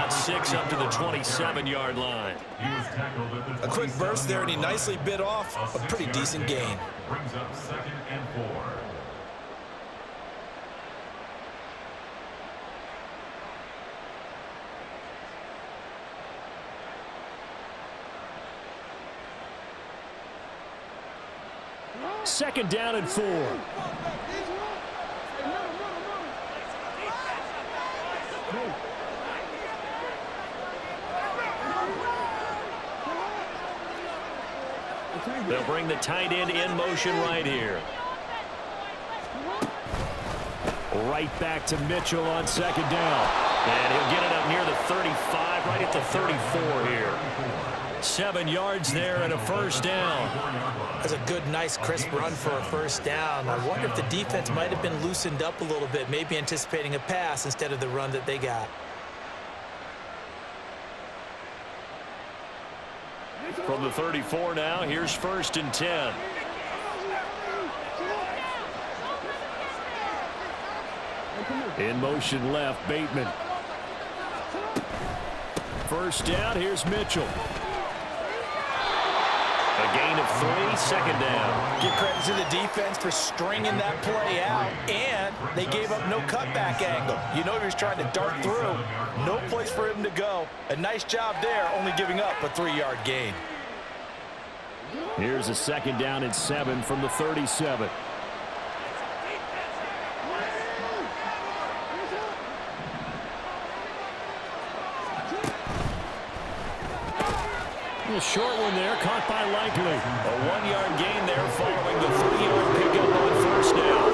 about 6 up to the 27-yard line. A quick burst there, and he nicely bit off a pretty decent gain. Brings up 2nd and 4. Second down and 4. They'll bring the tight end in motion right here. Right back to Mitchell on 2nd down. And he'll get it up near the 35, right at the 34 here. 7 yards there and a first down. That's a good, nice, crisp run for a first down. I wonder if the defense might have been loosened up a little bit, maybe anticipating a pass instead of the run that they got. From the 34 now, here's 1st and 10. In motion left, Bateman. First down, here's Mitchell. A gain of 3, 2nd down. Give credit to the defense for stringing that play out, and they gave up no cutback angle. You know he was trying to dart through. No place for him to go. A nice job there, only giving up a 3-yard gain. Here's a 2nd down and 7 from the 37. A short one there, caught by Likely. A 1-yard gain there following the 3-yard pickup on first down.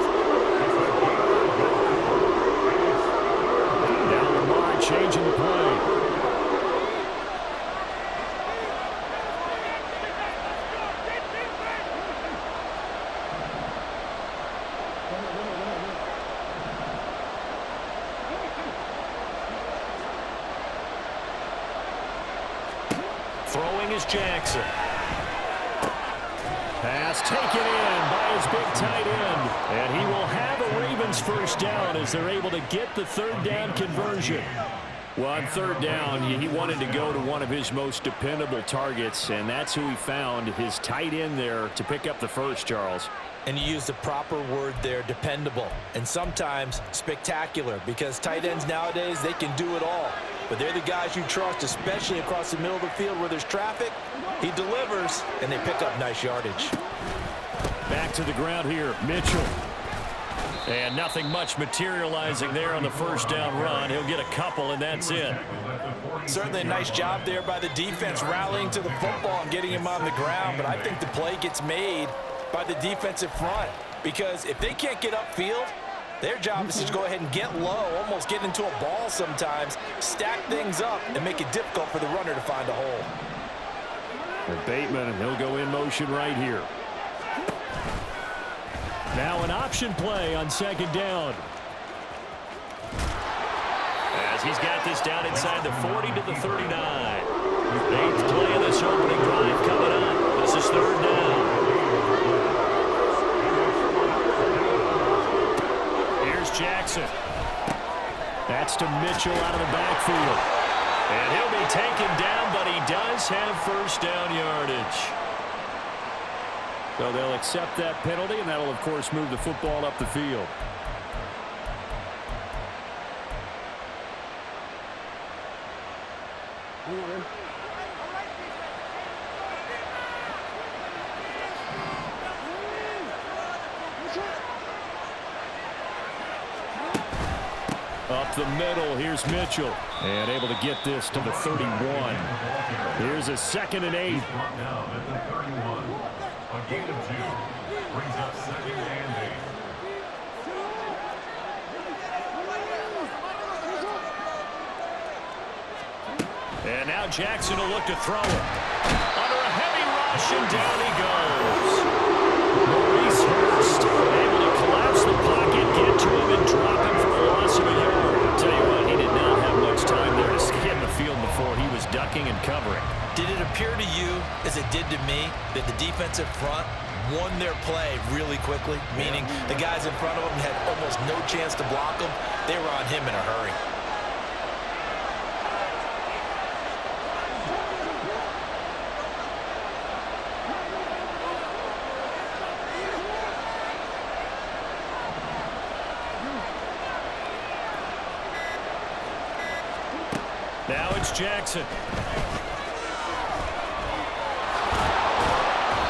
Now Lamar changing the play. Throwing is Jackson. Pass taken in by his big tight end. And he will have a Ravens first down as they're able to get the 3rd down conversion. Well, on 3rd down, he wanted to go to one of his most dependable targets, and that's who he found, his tight end there, to pick up the first, Charles. And you use the proper word there, dependable, and sometimes spectacular, because tight ends nowadays, they can do it all. But they're the guys you trust, especially across the middle of the field where there's traffic. He delivers, and they pick up nice yardage. Back to the ground here, Mitchell. And nothing much materializing there on the first down run. He'll get a couple, and that's it. Certainly a nice job there by the defense rallying to the football and getting him on the ground, but I think the play gets made by the defensive front, because if they can't get upfield, their job is to go ahead and get low, almost get into a ball sometimes, stack things up, and make it difficult for the runner to find a hole. And Bateman, and he'll go in motion right here. Now an option play on 2nd down. As he's got this down inside the 40 to the 39. 8th play of this opening drive coming up. This is 3rd down. Here's Jackson. That's to Mitchell out of the backfield. And he'll be taken down, but he does have first down yardage. So they'll accept that penalty, and that'll, of course, move the football up the field. Up the middle, here's Mitchell. And able to get this to the 31. Here's a 2nd and 8. A gain of 2. Brings up 2nd and 8. And now Jackson will look to throw it. Under a heavy rush, and down he goes. Maurice Hurst able to collapse the pocket, get to him, and drop him for a loss of a yard. I'll tell you what, he did not have much time there to scan the field before he was ducking and covering. Did it appear to you, as it did to me, that the defensive front won their play really quickly? Meaning the guys in front of them had almost no chance to block them. They were on him in a hurry. Now it's Jackson.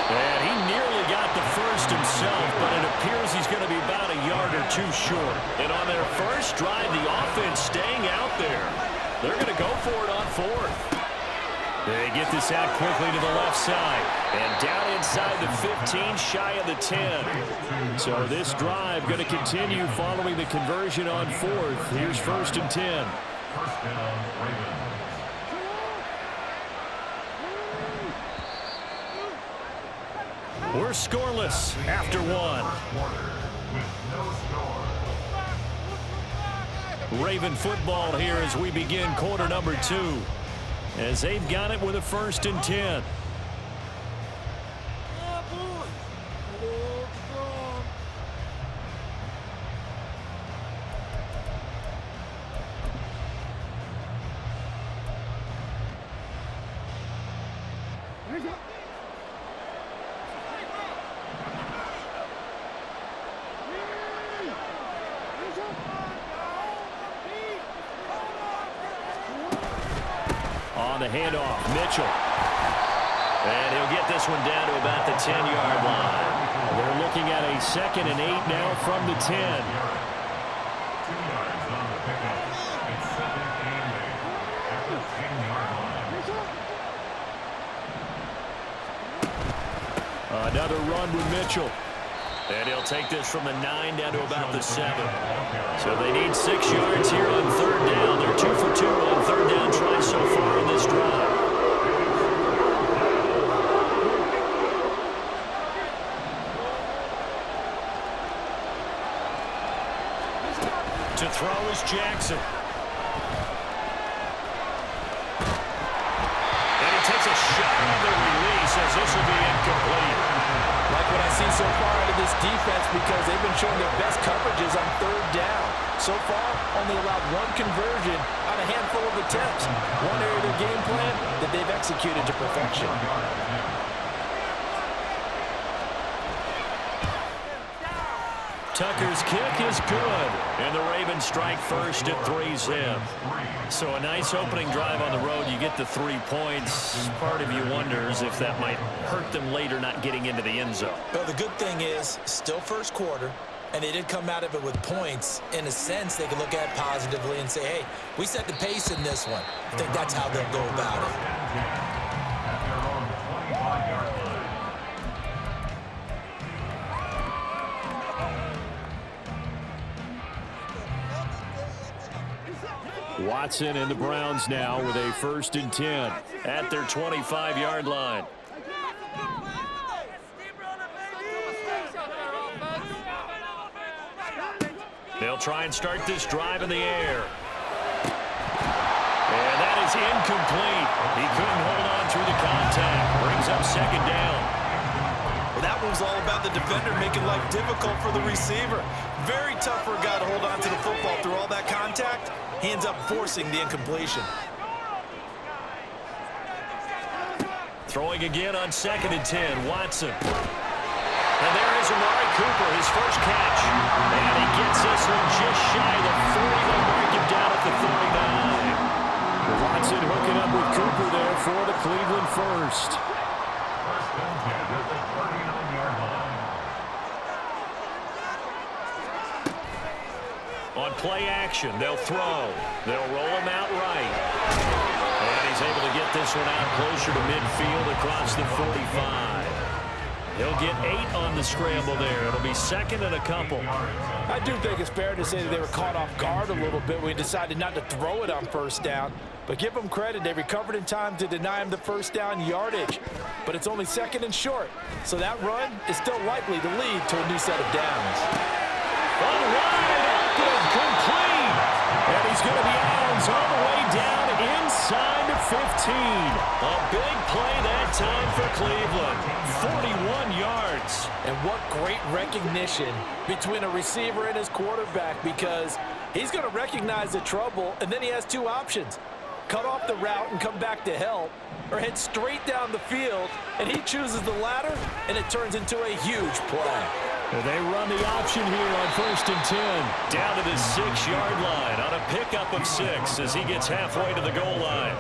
And he nearly got the first himself, but it appears he's going to be about a yard or two short. And on their first drive, the offense staying out there. They're going to go for it on fourth. They get this out quickly to the left side. And down inside the 15, shy of the 10. So this drive going to continue following the conversion on fourth. Here's 1st and 10. First down, Ravens. We're scoreless after one. Quarter with no score. Raven football here as we begin quarter number 2. As they've got it with a 1st and 10. On the handoff, Mitchell. And he'll get this one down to about the 10-yard line. They're looking at a 2nd and 8 now from the 10. 2 yards on the pickup. It's 2nd and 8 at the 10-yard line. Another run with Mitchell. And he'll take this from the 9 down to about the 7. So they need 6 yards here on 3rd down. They're 2 for 2 on 3rd down tries so far in this drive. To throw is Jackson. And he takes a shot on the release as this will be incomplete. Like what I see so far out of this defense, because they've been showing their best coverages on 3rd down. So far, only allowed 1 conversion on a handful of attempts. One area of their game plan that they've executed to perfection. Tucker's kick is good, and the Ravens strike first at 3-zip. So a nice opening drive on the road. You get the 3 points. Part of you wonders if that might hurt them later not getting into the end zone. Well, the good thing is, still first quarter, and they did come out of it with points. In a sense, they can look at it positively and say, hey, we set the pace in this one. I think that's how they'll go about it. At their own 25-yard line. Watson and the Browns now with a 1st and 10 at their 25-yard line. They'll try and start this drive in the air. And that is incomplete. He couldn't hold on through the contact. Brings up 2nd down. Well, that was all about the defender making life difficult for the receiver. Very tough for a guy to hold on to the football through all that contact. He ends up forcing the incompletion. Throwing again on 2nd and 10, Watson. And there is Amari Cooper, his first catch. And he gets this one just shy of the 40. They'll break him down at the 39. Watson hooking up with Cooper there for the Cleveland first. First and 10 at the 39-yard line. On play action, they'll throw. They'll roll him out right. And he's able to get this one out closer to midfield across the 45. He'll get 8 on the scramble there. It'll be 2nd and a couple. I do think it's fair to say that they were caught off guard a little bit when we decided not to throw it on 1st down. But give them credit. They recovered in time to deny him the 1st down yardage. But it's only 2nd and short. So that run is still likely to lead to a new set of downs. Complete. And he's going to be out all the way down inside the 15. A big play that time for Cleveland. 41 yards. And what great recognition between a receiver and his quarterback, because he's going to recognize the trouble, and then he has 2 options. Cut off the route and come back to help, or head straight down the field, and he chooses the latter, and it turns into a huge play. They run the option here on 1st and 10. Down to the 6-yard line on a pickup of 6 as he gets halfway to the goal line.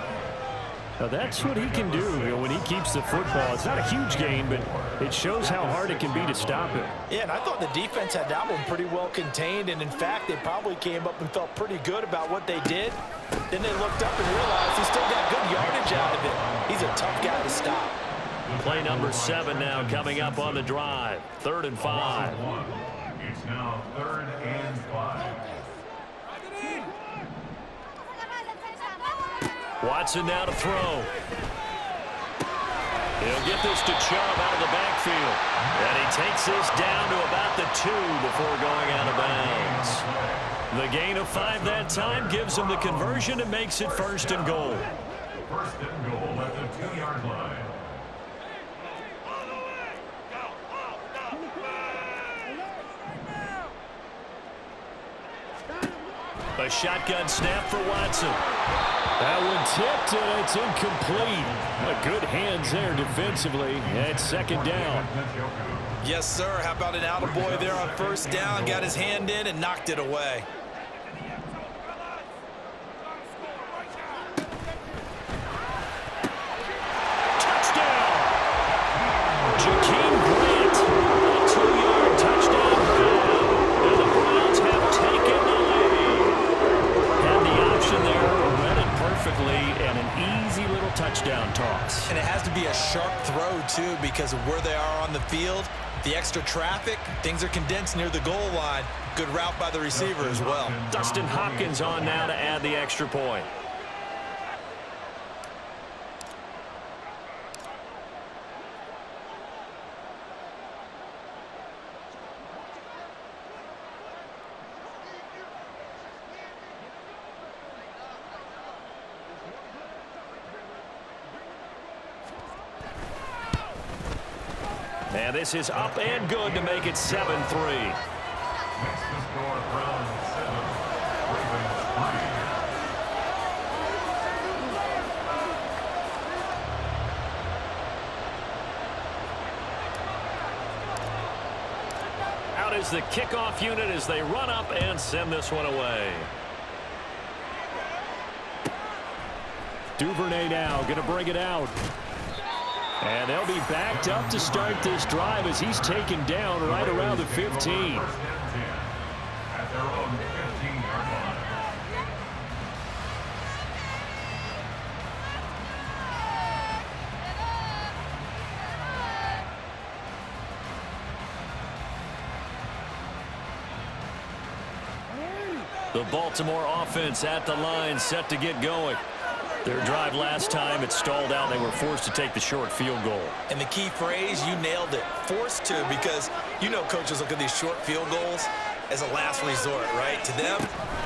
Now that's what he can do when he keeps the football. It's not a huge gain, but it shows how hard it can be to stop him. Yeah, and I thought the defense had that one pretty well contained, and in fact, they probably came up and felt pretty good about what they did. Then they looked up and realized he still got good yardage out of it. He's a tough guy to stop. Play number 7 now coming up on the drive. 3rd and 5. It's now 3rd and 5. Watson now to throw. He'll get this to Chubb out of the backfield. And he takes this down to about the 2 before going out of bounds. The gain of 5 that time gives him the conversion and makes it 1st and goal. 1st and goal at the 2-yard line. A shotgun snap for Watson. That one tipped, and it's incomplete. Good hands there defensively. And 2nd down. Yes, sir. How about an attaboy there on 1st down? Got his hand in and knocked it away. Touchdown! Jakeem Grant. A 2-yard touchdown grab. And the Browns have taken the lead. Had the option there, read it perfectly, and an easy little touchdown toss. And it has to be a sharp throw, too, because of where they are on the field. The extra traffic, things are condensed near the goal line. Good route by the receiver as well. Dustin Hopkins on now to add the extra point. And this is up and good to make it 7-3. Next to score, Browns 7, Ravens 3. Out is the kickoff unit as they run up and send this one away. Duvernay now going to bring it out. And they'll be backed up to start this drive as he's taken down right around the 15. 1st and 10 at their own 15-yard line. The Baltimore offense at the line, set to get going. Their drive last time, it stalled out. They were forced to take the short field goal. And the key phrase, you nailed it. Forced to, because you know coaches look at these short field goals as a last resort, right? To them,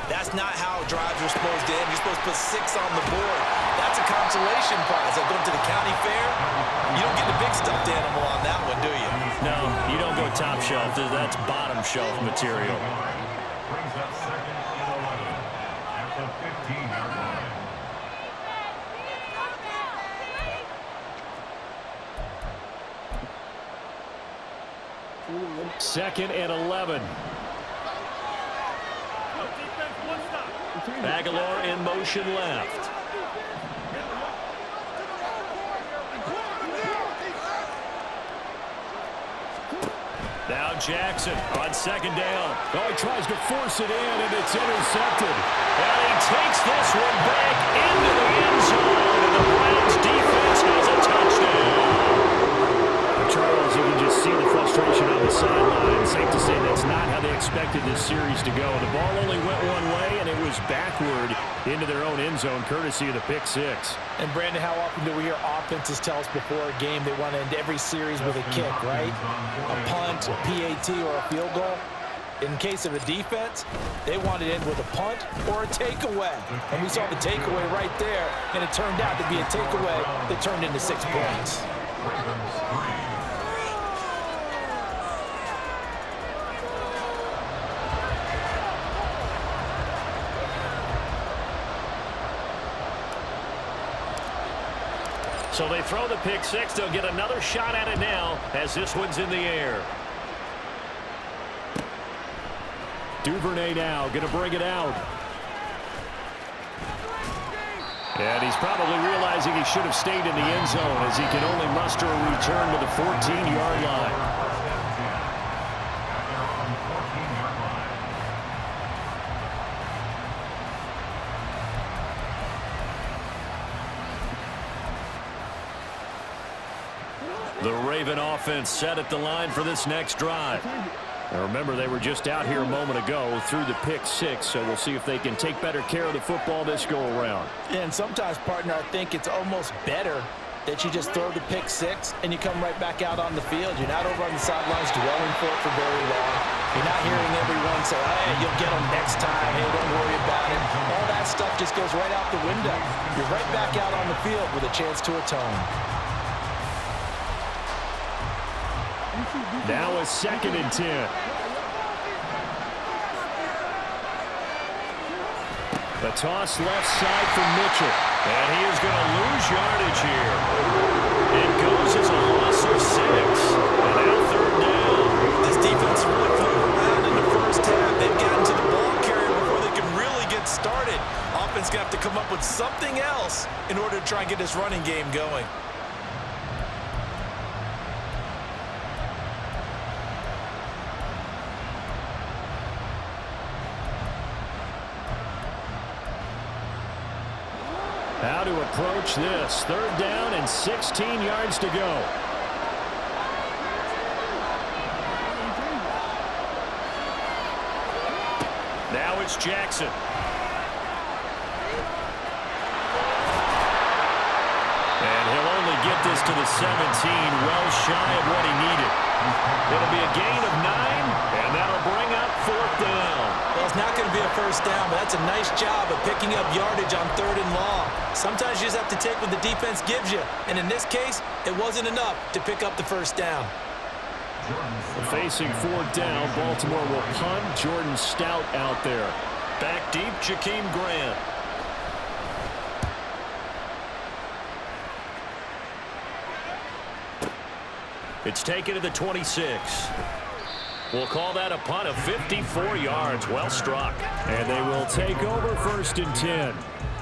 that's not how drives are supposed to end. You're supposed to put 6 on the board. That's a consolation prize. Like going to the county fair, you don't get the big stuffed animal on that one, do you? No, you don't go top shelf. That's bottom shelf material. Brings up 2nd and 11 at the 15-yard line. 2nd and 11. Aguilar in motion left. Now Jackson on 2nd down. Oh, he tries to force it in, and it's intercepted. And he takes this one back into the end zone, and the Browns defense has a touchdown. Charles, you can just see the frustration on the sideline. Safe to say that's not how they expected this series to go. The ball only went one way, and it was backward into their own end zone, courtesy of the pick 6. And, Brandon, how often do we hear offenses tell us before a game they want to end every series with a kick, right? A punt, a PAT, or a field goal. In case of a defense, they want to end with a punt or a takeaway. And we saw the takeaway right there, and it turned out to be a takeaway that turned into 6 points. So they throw the pick 6. They'll get another shot at it now as this one's in the air. Duvernay now going to bring it out. And he's probably realizing he should have stayed in the end zone as he can only muster a return to the 14-yard line. The Raven offense set at the line for this next drive. Now remember, they were just out here a moment ago through the pick six, so we'll see if they can take better care of the football this go-around. Yeah, and sometimes, partner, I think it's almost better that you just throw the pick six and you come right back out on the field. You're not over on the sidelines dwelling for it for very long. You're not hearing everyone say, hey, you'll get them next time. Hey, don't worry about it. All that stuff just goes right out the window. You're right back out on the field with a chance to atone. Now a 2nd and 10. The toss left side for Mitchell. And he is going to lose yardage here. It goes as a loss of 6. And now 3rd down. This defense really flew around in the first half. They've gotten to the ball carrier before they can really get started. Offense going to have to come up with something else in order to try and get this running game going. How to approach this. 3rd down and 16 yards to go. Now it's Jackson. And he'll only get this to the 17, well shy of what he needed. It'll be a gain of 9, and that'll bring up 4th down. Well, it's not going to be a first down, but that's a nice job of picking up yardage on 3rd and long. Sometimes you just have to take what the defense gives you, and in this case, it wasn't enough to pick up the first down. Facing 4th down, Baltimore will punt. Jordan Stout out there. Back deep, Jakeem Grant. It's taken to the 26. We'll call that a punt of 54 yards. Well struck. And they will take over 1st and 10.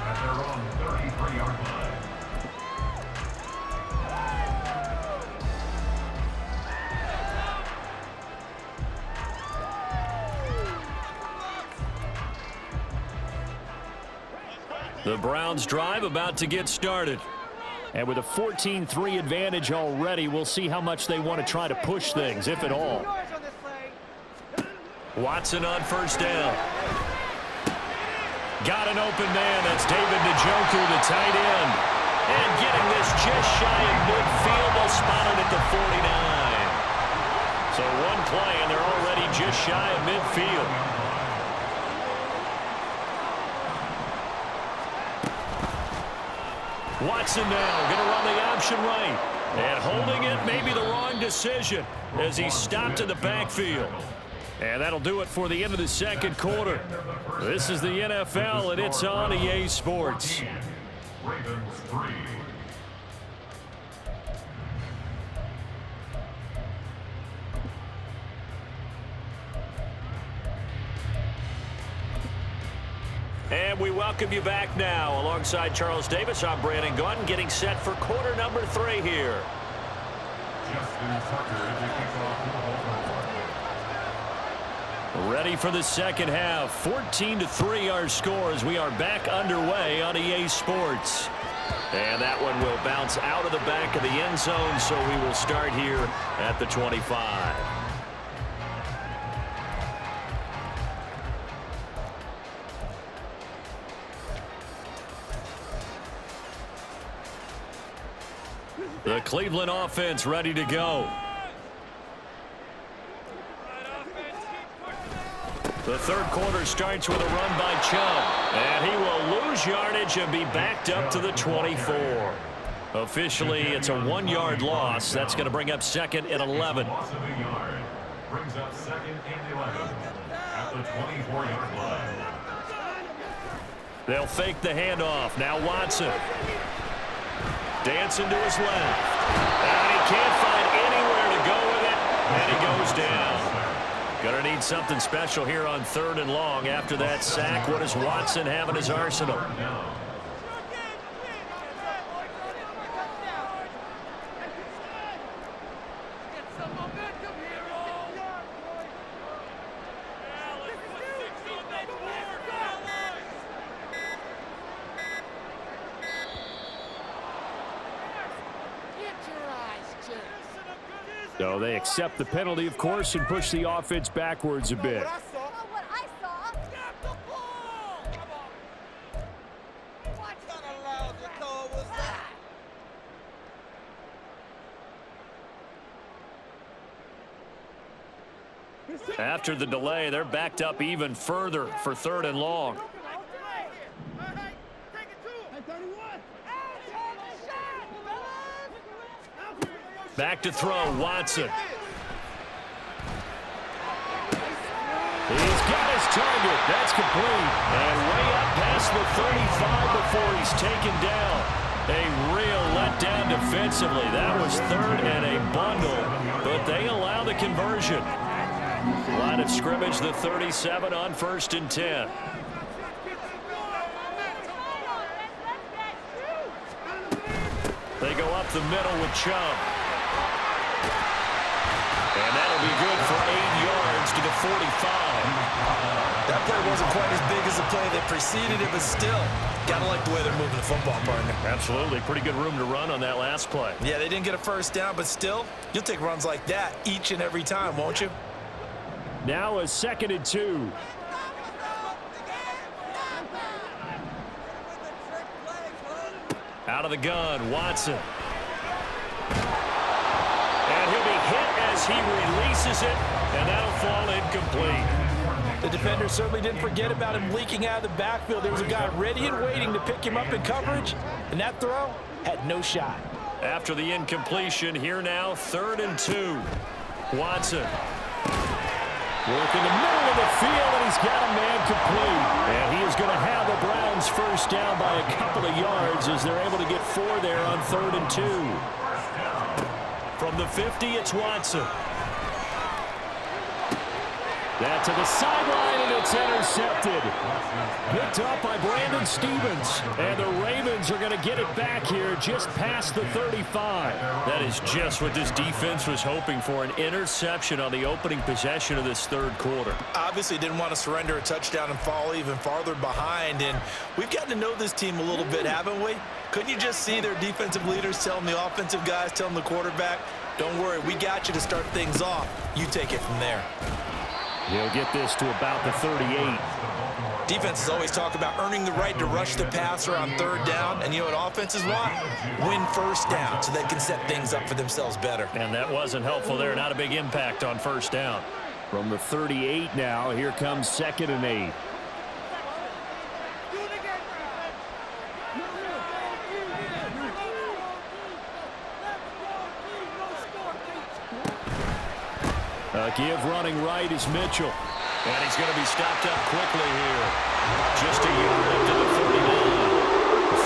At their own 33-yard line. The Browns drive about to get started. And with a 14-3 advantage already, we'll see how much they want to try to push things, if at all. Watson on 1st down. Got an open man. That's David Njoku, the tight end. And getting this just shy of midfield. They'll spot it at the 49. So one play, and they're already just shy of midfield. Watson now going to run the option right. And holding it may be the wrong decision as he stopped in the backfield. And that'll do it for the end of the 2nd quarter. This is the NFL, and it's on EA Sports. Ravens 3. And we welcome you back now. Alongside Charles Davis, I'm Brandon Gunn, getting set for quarter number 3 here. Justin Tucker is the kickoff for the Baltimore. Ready for the 2nd half. 14-3 our score as we are back underway on EA Sports. And that one will bounce out of the back of the end zone, so we will start here at the 25. The Cleveland offense ready to go. The 3rd quarter starts with a run by Chubb. And he will lose yardage and be backed up to the 24. Officially, it's a 1-yard loss. That's going to bring up 2nd and 11. Loss of a yard. Brings up 2nd and 11 at the 24-yard line. They'll fake the handoff. Now Watson. Dancing to his left. And he can't find anywhere to go with it. And he goes down. Gonna need something special here on 3rd and long. After that sack, what does Watson have in his arsenal? So they accept the penalty, of course, and push the offense backwards a bit. After the delay, they're backed up even further for 3rd and long. Back to throw, Watson. He's got his target. That's complete. And way up past the 35 before he's taken down. A real letdown defensively. That was 3rd and a bundle, but they allow the conversion. Line of scrimmage, the 37 on 1st and 10. They go up the middle with Chubb. And that'll be good for 8 yards to the 45. That play wasn't quite as big as the play that preceded it, but still, got to like the way they're moving the football, partner. Absolutely. Pretty good room to run on that last play. Yeah, they didn't get a first down, but still, you'll take runs like that each and every time, won't you? Now a 2nd and 2. Out of the gun, Watson. And he'll be hit as he releases it, and that'll fall incomplete. The defender certainly didn't forget about him leaking out of the backfield. There was a guy ready and waiting to pick him up in coverage, and that throw had no shot. After the incompletion, here now, 3rd and 2. Watson. Work in the middle of the field, and he's got a man complete. And he is going to have the Browns first down by a couple of yards as they're able to get 4 there on 3rd and 2. From the 50, it's Watson. That to the sideline, and it's intercepted. Picked up by Brandon Stevens. And the Ravens are going to get it back here just past the 35. That is just what this defense was hoping for, an interception on the opening possession of this 3rd quarter. Obviously didn't want to surrender a touchdown and fall even farther behind, and we've gotten to know this team a little bit, haven't we? Couldn't you just see their defensive leaders telling the offensive guys, telling the quarterback, don't worry, we got you to start things off. You take it from there. He'll get this to about the 38. Defenses always talk about earning the right to rush the passer on 3rd down, and you know what offenses want? Win first down so they can set things up for themselves better. And that wasn't helpful there. Not a big impact on 1st down. From the 38 now, here comes 2nd and 8. Give running right is Mitchell. And he's going to be stopped up quickly here. Just a yard up to the 39.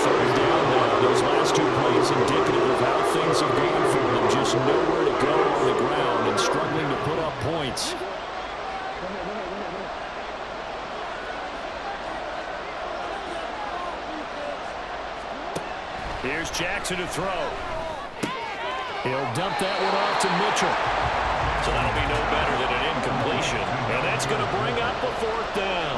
3rd down now. Those last 2 plays indicative of how things have gone for them. Just nowhere to go on the ground and struggling to put up points. Here's Jackson to throw. He'll dump that one off to Mitchell. So that'll be no better than an incompletion. And that's going to bring up the 4th down.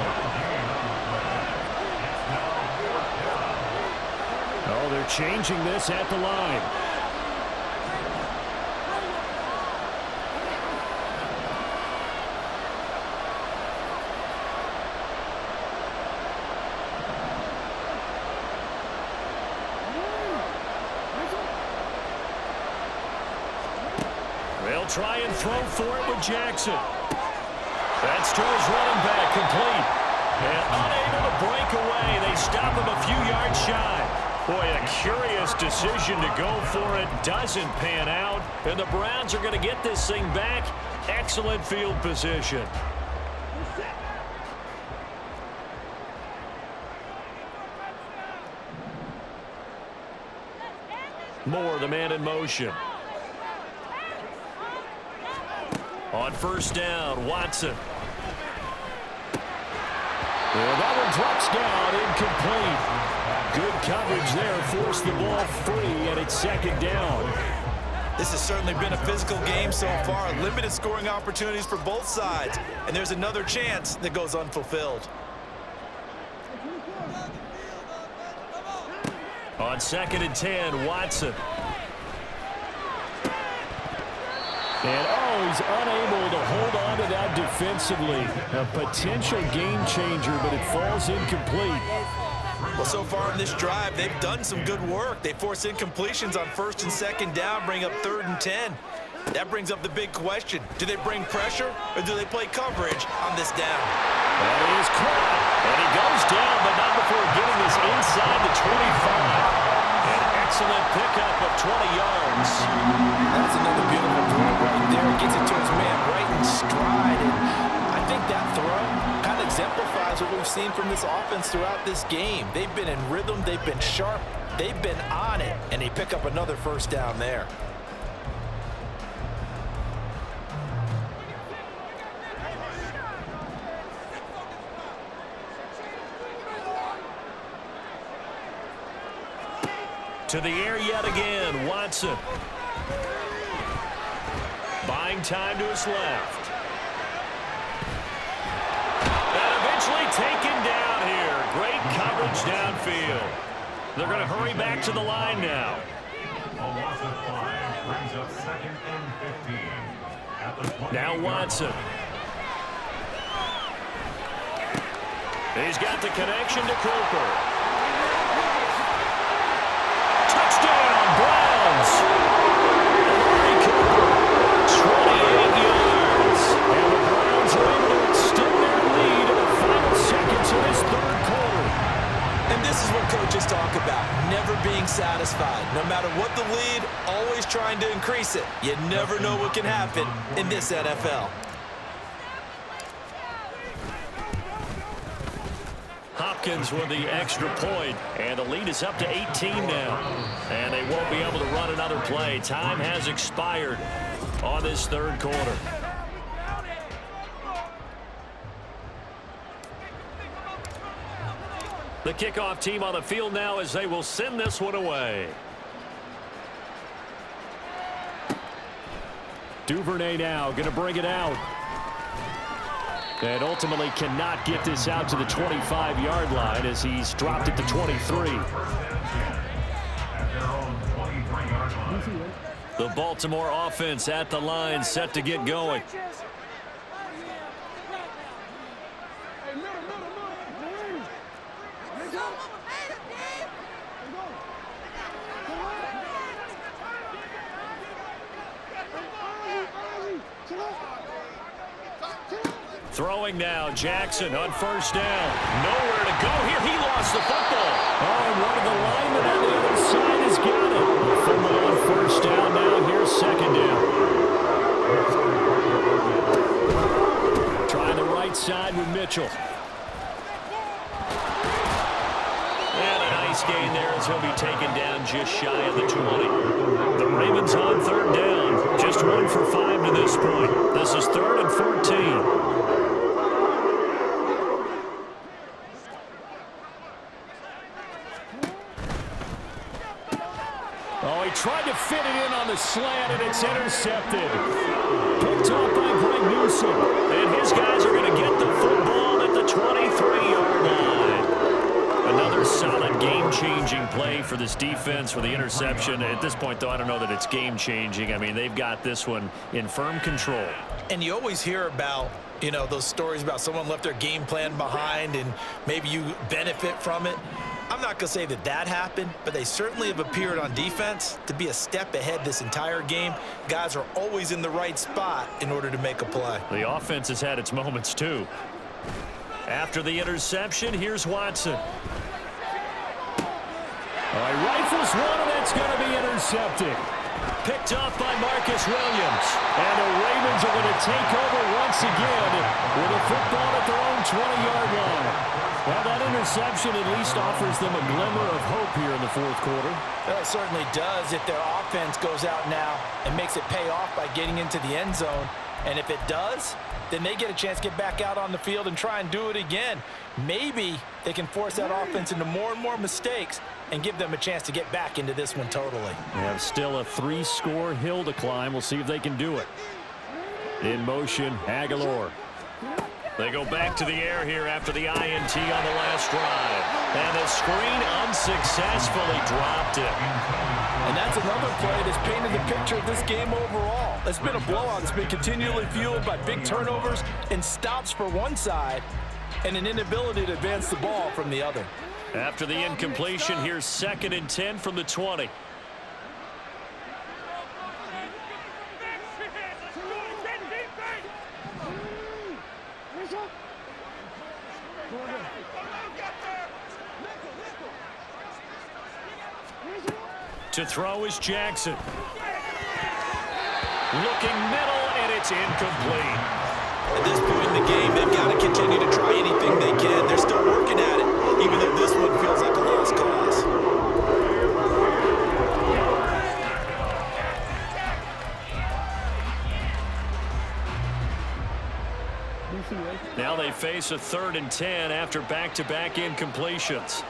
Oh, they're changing this at the line. They'll try and throw for it with Jackson. That's to his running back, complete. And unable to break away. They stop him a few yards shy. Boy, a curious decision to go for it. Doesn't pan out. And the Browns are going to get this thing back. Excellent field position. Moore, the man in motion. On first down, Watson. And that one drops down, incomplete. Good coverage there, forced the ball free, and it's second down. This has certainly been a physical game so far. Limited scoring opportunities for both sides. And there's another chance that goes unfulfilled. On 2nd and 10, Watson. And, he's unable to hold on to that defensively. A potential game changer, but it falls incomplete. Well, so far in this drive, they've done some good work. They force incompletions on 1st and 2nd down, bring up 3rd and 10. That brings up the big question. Do they bring pressure, or do they play coverage on this down? That is caught. And he goes down, but not before getting this inside the 25. An excellent pickup of 20 yards. That's another beautiful throw right there. It gets it to his man right in stride. And I think that throw kind of exemplifies what we've seen from this offense throughout this game. They've been in rhythm. They've been sharp. They've been on it. And they pick up another first down there. To the air yet again, Watson. Buying time to his left. And eventually taken down here. Great coverage downfield. They're going to hurry back to the line now. A loss of 5 brings up 2nd and 15. At the 28 Now Watson. He's got the connection to Cooper. Touchdown, Browns. Cooper, 28 yards. And the Browns are able to extend their lead in the final seconds of this 3rd quarter. And this is what coaches talk about, never being satisfied. No matter what the lead, always trying to increase it. You never know what can happen in this NFL. Hopkins with the extra point, and the lead is up to 18 now. And they won't be able to run another play. Time has expired on this 3rd quarter. The kickoff team on the field now as they will send this one away. Duvernay now going to bring it out. And ultimately cannot get this out to the 25-yard line as he's dropped at the 23. The Baltimore offense at the line, set to get going. Throwing now, Jackson on first down. Nowhere to go here. He lost the football. And one of the linemen on the other side has got it. The fumble on first down now. Here's 2nd down. Trying the right side with Mitchell. And a nice gain there as he'll be taken down just shy of the 20. The Ravens on 3rd down. Just 1 for 5 to this point. This is 3rd and 14. Oh, he tried to fit it in on the slant, and it's intercepted. Picked off by Greg Newsom. And his guys are going to get the football at the 23-yard line. Another solid game-changing play for this defense for the interception. At this point, though, I don't know that it's game-changing. I mean, they've got this one in firm control. And you always hear about, those stories about someone left their game plan behind and maybe you benefit from it. I'm not going to say that that happened, but they certainly have appeared on defense to be a step ahead this entire game. Guys are always in the right spot in order to make a play. The offense has had its moments, too. After the interception, here's Watson. All right, rifles one, and that's going to be intercepted. Picked off by Marcus Williams. And the Ravens are going to take over once again with a football at their own 20-yard line. Well, that interception at least offers them a glimmer of hope here in the 4th quarter. Well, it certainly does. If their offense goes out now and makes it pay off by getting into the end zone, And if it does, then they get a chance to get back out on the field and try and do it again. Maybe they can force that offense into more and more mistakes and give them a chance to get back into this one totally. They have still a 3-score hill to climb. We'll see if they can do it. In motion, Aguilar. They go back to the air here after the INT on the last drive. And the screen unsuccessfully dropped it. And that's another play that's painted the picture of this game overall. It's been a blowout. It's been continually fueled by big turnovers and stops for one side and an inability to advance the ball from the other. After the incompletion, here's 2nd and 10 from the 20. To throw is Jackson. Looking middle, and it's incomplete. At this point in the game, they've got to continue to try anything they can. They're still working at it, even though this one feels like a lost cause. Now they face a 3rd and 10 after back-to-back incompletions.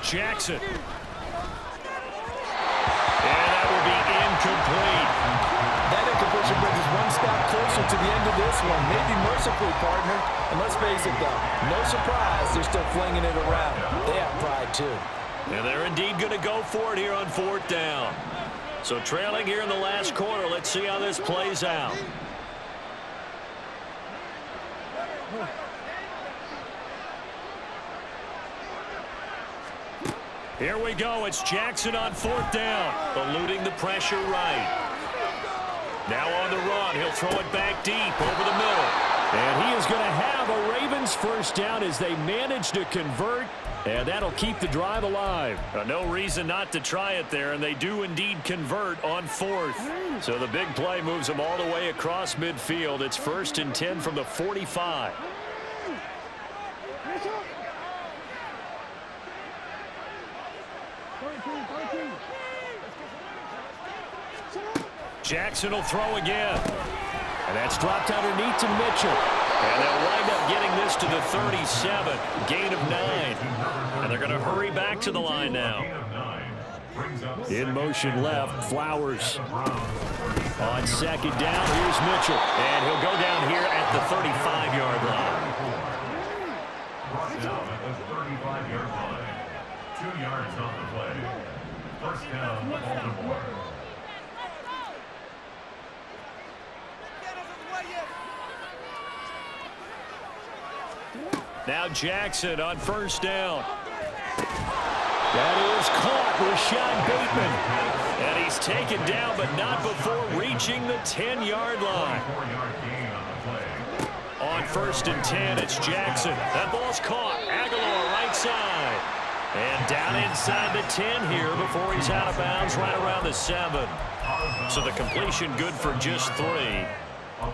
Jackson. And that will be incomplete. That incompletion brings us one step closer to the end of this one. Maybe mercifully, partner. And let's face it, though, no surprise they're still flinging it around. They have pride, too. And they're indeed going to go for it here on 4th down. So trailing here in the last quarter, let's see how this plays out. Here we go. It's Jackson on 4th down, eluding the pressure right. Now on the run, he'll throw it back deep over the middle. And he is going to have a Ravens 1st down as they manage to convert, and that'll keep the drive alive. No reason not to try it there, and they do indeed convert on 4th. So the big play moves them all the way across midfield. It's 1st and 10 from the 45. Jackson will throw again. And that's dropped underneath to Mitchell. And they'll wind up getting this to the 37. Gain of 9. And they're going to hurry back to the line now. In motion left, Flowers. On 2nd down, here's Mitchell. And he'll go down here at the 35-yard line. Brought down at the 35-yard line. 2 yards on the play. 1st down, Baltimore. Now Jackson on 1st down. That is caught, Rashad Bateman. And he's taken down, but not before reaching the 10-yard line. On 1st and 10, it's Jackson. That ball's caught. Aguilar right side. And down inside the 10 here before he's out of bounds right around the 7. So the completion good for just 3.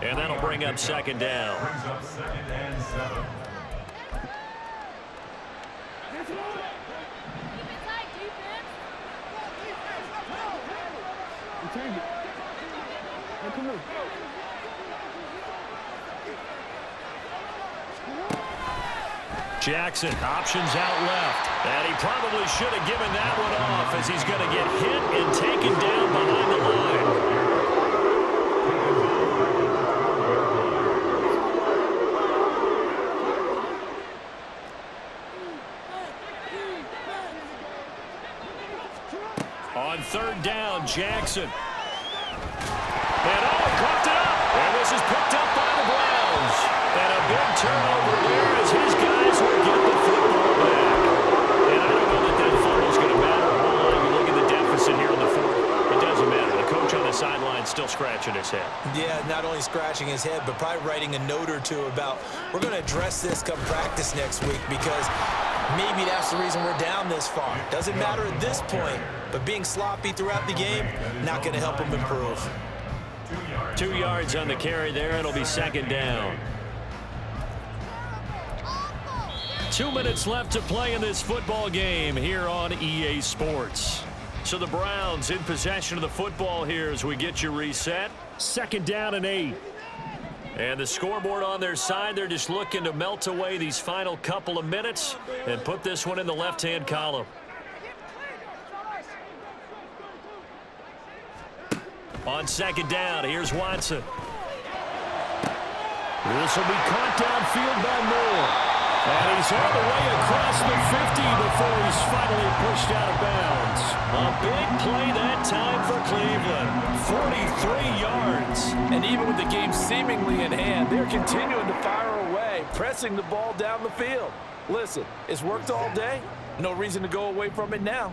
And that'll bring up 2nd down. Brings up 2nd and 7. Jackson, options out left. And he probably should have given that one off as he's going to get hit and taken down behind the line. On 3rd down, Jackson. And coughed it up. And this is picked up by the Browns. And a big turnover there as his guys will get the football back. And I don't know that fumble's going to matter a whole lot. You look at the deficit here in the 4th. It doesn't matter. The coach on the sideline still scratching his head. Yeah, not only scratching his head, but probably writing a note or two about, we're going to address this come practice next week because maybe that's the reason we're down this far. Doesn't matter at this point, but being sloppy throughout the game, not going to help him improve. 2 yards on the carry there. It'll be second down. 2 minutes left to play in this football game here on EA Sports. So the Browns in possession of the football here as we get you reset. Second down and 8. And the scoreboard on their side, they're just looking to melt away these final couple of minutes and put this one in the left-hand column. On second down, here's Watson. This will be caught downfield by Moore. And he's all the way across the 50 before he's finally pushed out of bounds. A big play that time for Cleveland. 43 yards. And even with the game seemingly in hand, they're continuing to fire away, pressing the ball down the field. Listen, it's worked all day. No reason to go away from it now.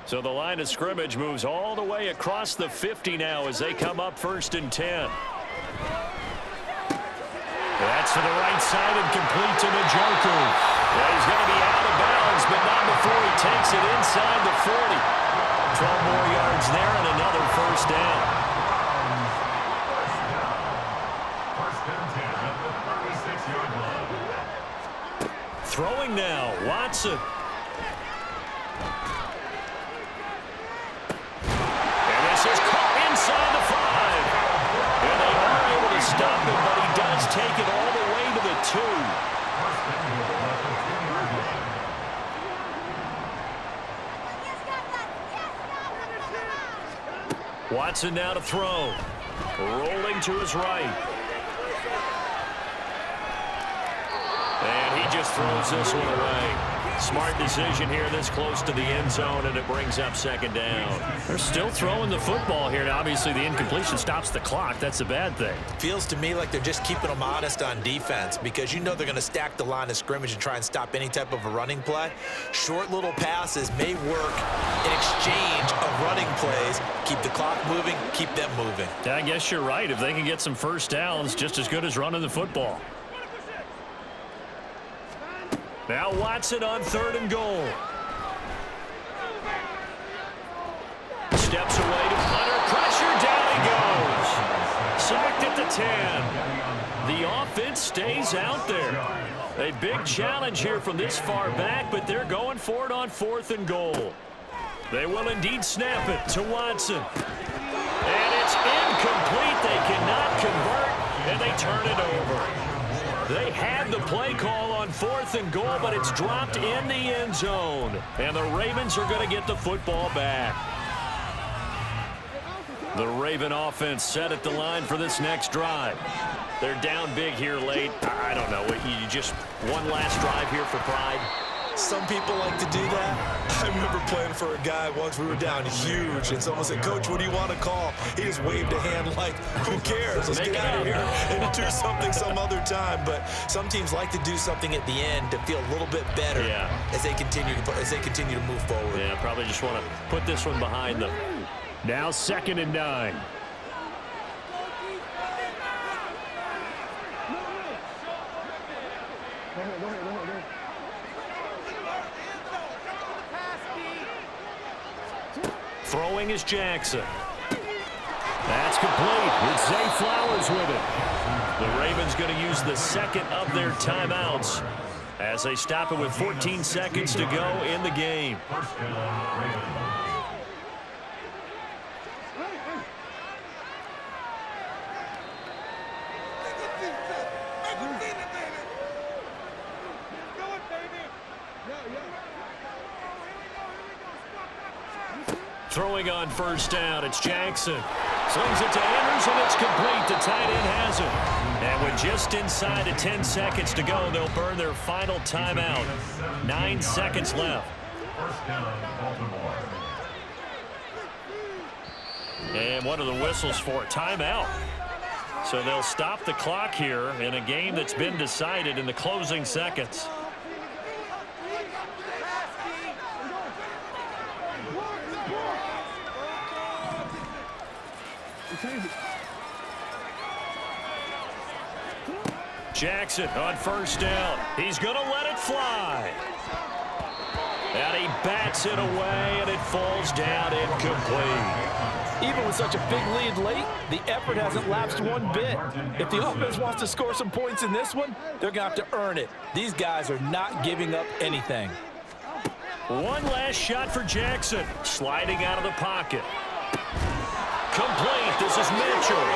So the line of scrimmage moves all the way across the 50 now as they come up 1st and 10. That's to the right side and complete to Njoku. Yeah, he's going to be out of bounds, but not before he takes it inside the 40. 12 more yards there and another first down. First and 10 at the 36-yard line. Throwing now, Watson. And this is caught inside the 5. And they are able to stop him, but he does take it all the way to the 2. Watson now to throw. Rolling to his right. And he just throws this one away. Smart decision here this close to the end zone, and it brings up second down. They're still throwing the football here. Now, obviously, the incompletion stops the clock. That's a bad thing. Feels to me like they're just keeping them honest on defense because you know they're going to stack the line of scrimmage and try and stop any type of a running play. Short little passes may work in exchange of running plays. Keep the clock moving, keep them moving. I guess you're right. If they can get some first downs, just as good as running the football. Now Watson on 3rd and goal. Steps away to Hunter. Pressure, down he goes. Sacked at the 10. The offense stays out there. A big challenge here from this far back, but they're going for it on 4th and goal. They will indeed snap it to Watson. And it's incomplete. They cannot convert, and they turn it over. They had the play call on 4th and goal, but it's dropped in the end zone. And the Ravens are going to get the football back. The Raven offense set at the line for this next drive. They're down big here late. I don't know. You just one last drive here for pride. Some people like to do that. I remember playing for a guy once. We were down huge, and someone said, "Coach, what do you want to call?" He just waved a hand like, "Who cares? Let's get out of here and do something some other time." But some teams like to do something at the end to feel a little bit better as they continue to move forward. Yeah, probably just want to put this one behind them. Now 2nd and 9. Throwing is Jackson. That's complete with Zay Flowers with it. The Ravens going to use the second of their timeouts as they stop it with 14 seconds to go in the game. First down, Ravens. Throwing on 1st down, it's Jackson. Slings it to Andrews, and it's complete. The tight end has it. And with just inside of 10 seconds to go, they'll burn their final timeout. 9 seconds left. First down, Baltimore. And what are the whistles for? Timeout. So they'll stop the clock here in a game that's been decided in the closing seconds. Jackson on 1st down. He's going to let it fly. And he bats Hits it away, and it falls down incomplete. Even with such a big lead late, the effort hasn't lapsed one bit. If the offense wants to score some points in this one, they're going to have to earn it. These guys are not giving up anything. One last shot for Jackson. Sliding out of the pocket. Complete. This is Mitchell.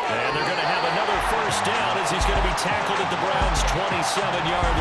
And they're going to have another first down as he's going to be tackled at the Browns' 27-yard line.